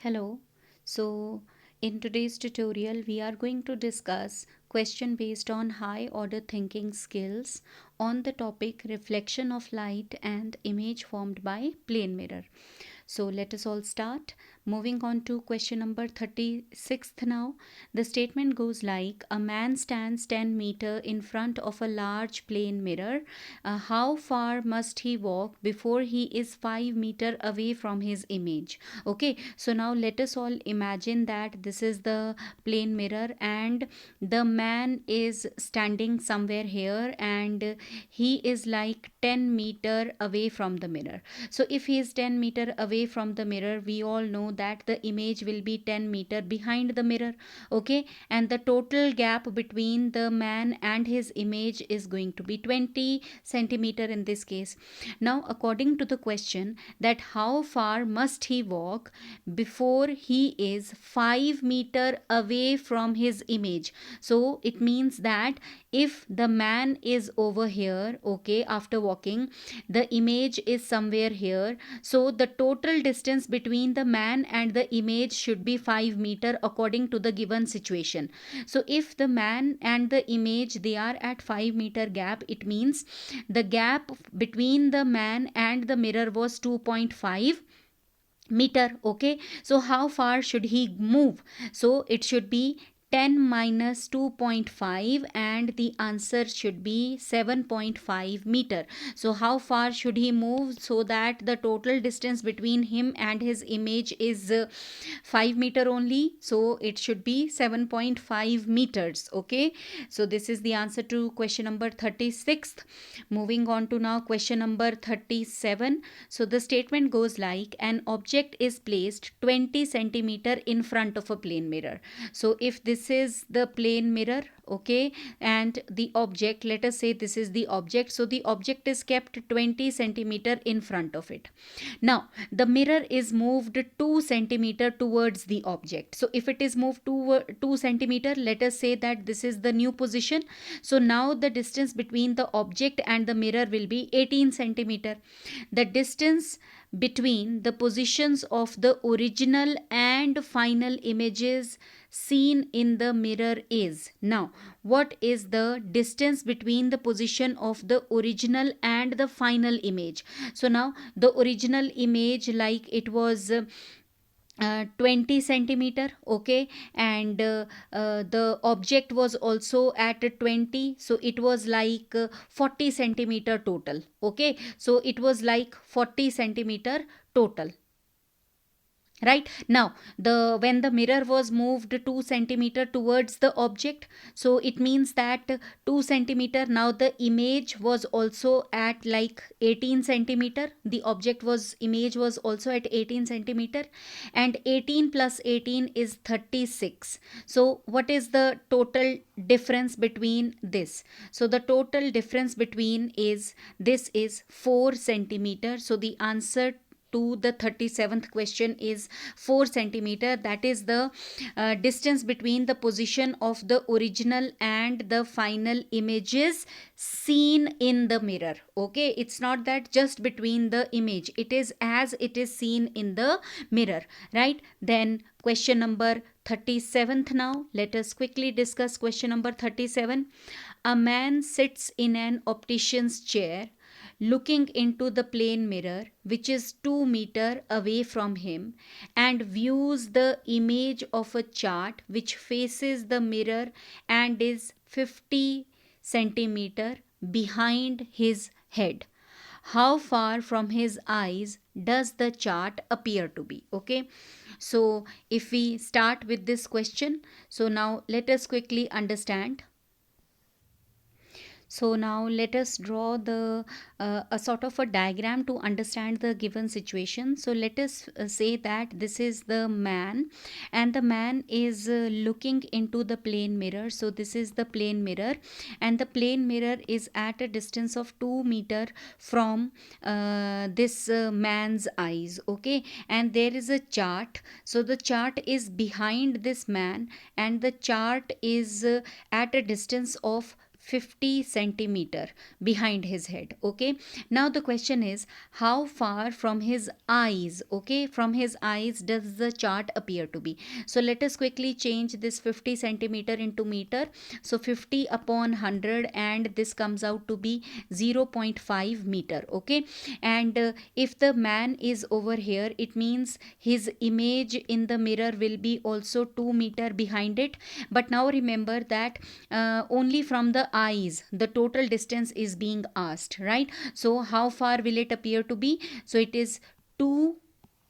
Hello. So, in today's tutorial, we are going to discuss question based on high order thinking skills on the topic reflection of light and image formed by plane mirror. So let us all start. Moving on to question number 36th now. The statement goes like a man stands 10 meter in front of a large plane mirror. How far must he walk before he is 5 meter away from his image? Okay, so now let us all imagine that this is the plane mirror and the man is standing somewhere here and he is like 10 meter away from the mirror. So if he is 10 meter away from the mirror, we all know that the image will be 10 meter behind the mirror. Okay, and the total gap between the man and his image is going to be 20 centimeter in this case. Now according to the question, that how far must he walk before he is 5 meter away from his image? So it means that if the man is over here, okay, after walking, the image is somewhere here, so the total distance between the man and the image should be 5 meter according to the given situation. So if the man and the image, they are at 5 meter gap, it means the gap between the man and the mirror was 2.5 meter. Okay, so how far should he move? So it should be 10 minus 2.5 and the answer should be 7.5 meter. So how far should he move so that the total distance between him and his image is 5 meter only? So it should be 7.5 meters. Okay, so this is the answer to question number 36th. Moving on to now question number 37. So the statement goes like an object is placed 20 centimeter in front of a plane mirror. So if this is the plane mirror, okay, and the object, let us say this is the object, so the object is kept 20 centimeter in front of it. Now the mirror is moved 2 centimeter towards the object. So if it is moved 2 centimeter, let us say that this is the new position. So now the distance between the object and the mirror will be 18 centimeter. The distance between the positions of the original and final images seen in the mirror is. Now what is the distance between the position of the original and the final image? So now the original image, like it was 20 centimeter, okay, and the object was also at 20, so it was like 40 centimeter total. Okay, so it was like 40 centimeter total. Right now, the when the mirror was moved 2 centimeter towards the object, so it means that 2 centimeter, now the image was also at like 18 centimeter, the object was, image was also at 18 centimeter, and 18 plus 18 is 36. So what is the total difference between this? So the total difference between is, this is 4 centimeter. So the answer to the 37th question is 4 centimeter. That is the distance between the position of the original and the final images seen in the mirror. Okay, it's not that just between the image, it is as it is seen in the mirror. Right, then question number 37th now. Let us quickly discuss question number 37. A man sits in an optician's chair looking into the plane mirror, which is 2 meter away from him, and views the image of a chart which faces the mirror and is 50 centimeter behind his head. How far from his eyes does the chart appear to be? Okay, so if we start with this question, so now let us quickly understand. So now let us draw the a sort of a diagram to understand the given situation. So let us say that this is the man, and the man is looking into the plane mirror. So this is the plane mirror, and the plane mirror is at a distance of 2 meter from this man's eyes. Okay, and there is a chart. So the chart is behind this man, and the chart is at a distance of 50 centimeter behind his head. Okay, now the question is how far from his eyes, okay, from his eyes does the chart appear to be. So let us quickly change this 50 centimeter into meter. So 50 upon 100, and this comes out to be 0.5 meter. Okay, and if the man is over here, it means his image in the mirror will be also 2 meter behind it. But now remember that only from the eyes the total distance is being asked, right? So how far will it appear to be? So it is 2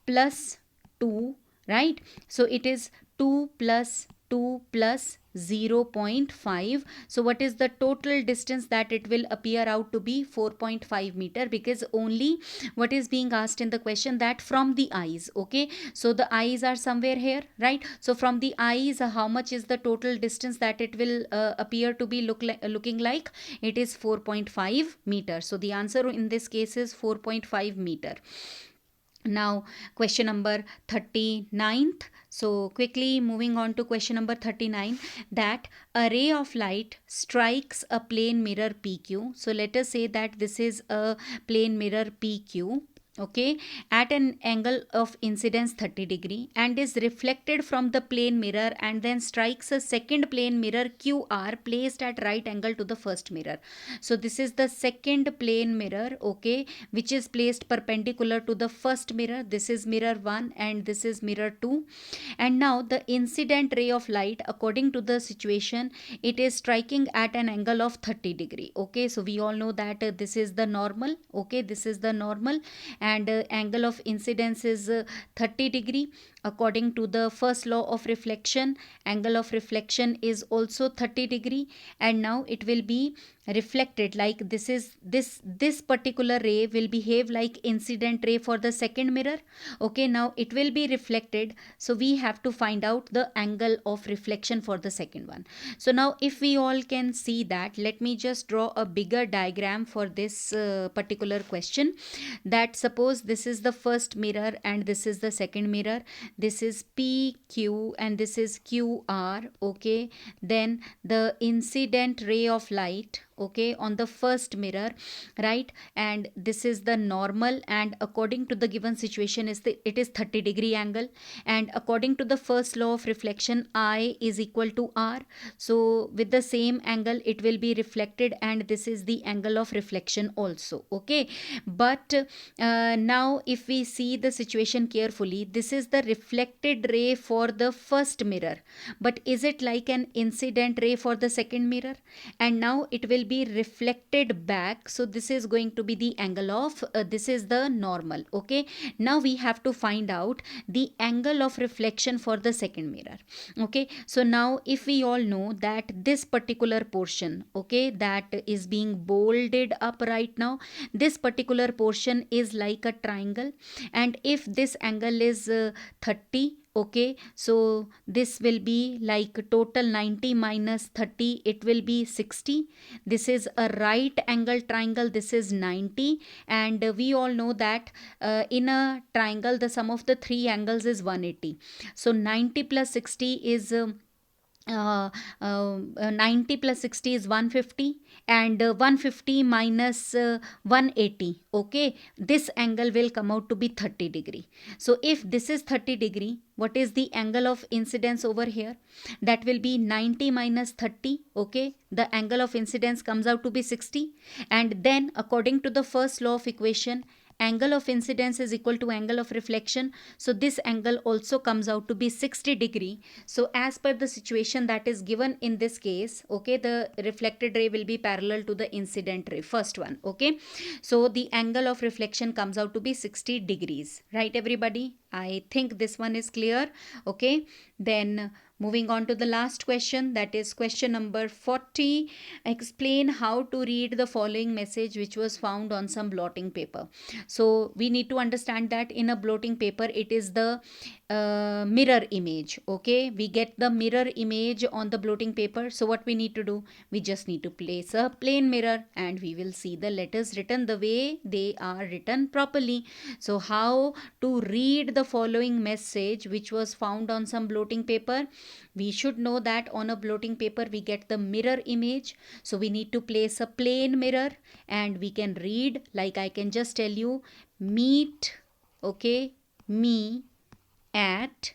plus 2, right? So it is 2 plus 2 plus 0.5. So what is the total distance that it will appear out to be? 4.5 meter, because only what is being asked in the question that from the eyes. Okay, so the eyes are somewhere here, right? So from the eyes, how much is the total distance that it will appear to be looking like? It is 4.5 meter. So the answer in this case is 4.5 meter. Now question number 39th. So quickly moving on to question number 39, that a ray of light strikes a plane mirror PQ. So let us say that this is a plane mirror PQ, okay, at an angle of incidence 30 degree, and is reflected from the plane mirror and then strikes a second plane mirror QR placed at right angle to the first mirror. So this is the second plane mirror, okay, which is placed perpendicular to the first mirror. This is mirror 1 and this is mirror 2. And now the incident ray of light, according to the situation, it is striking at an angle of 30 degree. Okay, so we all know that this is the normal. Okay, this is the normal, and angle of incidence is 30 degree. According to the first law of reflection, angle of reflection is also 30 degree, and now it will be reflected like this particular ray will behave like incident ray for the second mirror. Okay, now it will be reflected, so we have to find out the angle of reflection for the second one. So now if we all can see that, let me just draw a bigger diagram for this particular question. That suppose this is the first mirror and this is the second mirror, this is PQ and this is QR. Okay, then the incident ray of light, okay, on the first mirror, right, and this is the normal, and according to the given situation it is 30 degree angle, and according to the first law of reflection, I is equal to R. So with the same angle it will be reflected, and this is the angle of reflection also. Okay, but now if we see the situation carefully, this is the reflected ray for the first mirror, but is it like an incident ray for the second mirror? And now it will be reflected back, so this is going to be the angle of this is the normal. Okay, now we have to find out the angle of reflection for the second mirror. Okay, so now if we all know that this particular portion, okay, that is being bolded up right now, this particular portion is like a triangle, and if this angle is 30, okay, so this will be like total 90 minus 30, it will be 60. This is a right angle triangle, this is 90, and we all know that in a triangle the sum of the three angles is 180. So 90 plus 60 is 90 plus 60 is 150, and 150 minus 180, okay, this angle will come out to be 30 degree. So if this is 30 degree, what is the angle of incidence over here? That will be 90 minus 30. Okay, the angle of incidence comes out to be 60, and then according to the first law of equation, angle of incidence is equal to angle of reflection, so this angle also comes out to be 60 degree. So as per the situation that is given in this case, okay, the reflected ray will be parallel to the incident ray, first one. Okay, so the angle of reflection comes out to be 60 degrees, right everybody? I think this one is clear. Okay, then moving on to the last question, that is question number 40. Explain how to read the following message which was found on some blotting paper. So we need to understand that in a blotting paper it is the mirror image. Okay, we get the mirror image on the blotting paper. So what we need to do, we just need to place a plain mirror and we will see the letters written the way they are written properly. So how to read the following message which was found on some blotting paper? We should know that on a blotting paper we get the mirror image, so we need to place a plain mirror and we can read, like I can just tell you, meet, okay, me at,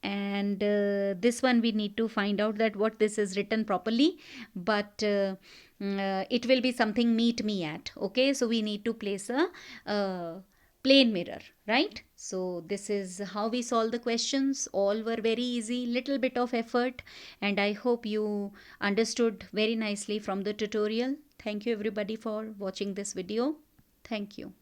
and this one we need to find out that what this is written properly, but it will be something meet me at, okay. So we need to place a plain mirror, right? So this is how we solve the questions. All were very easy, little bit of effort, and I hope you understood very nicely from the tutorial. Thank you everybody for watching this video. Thank you.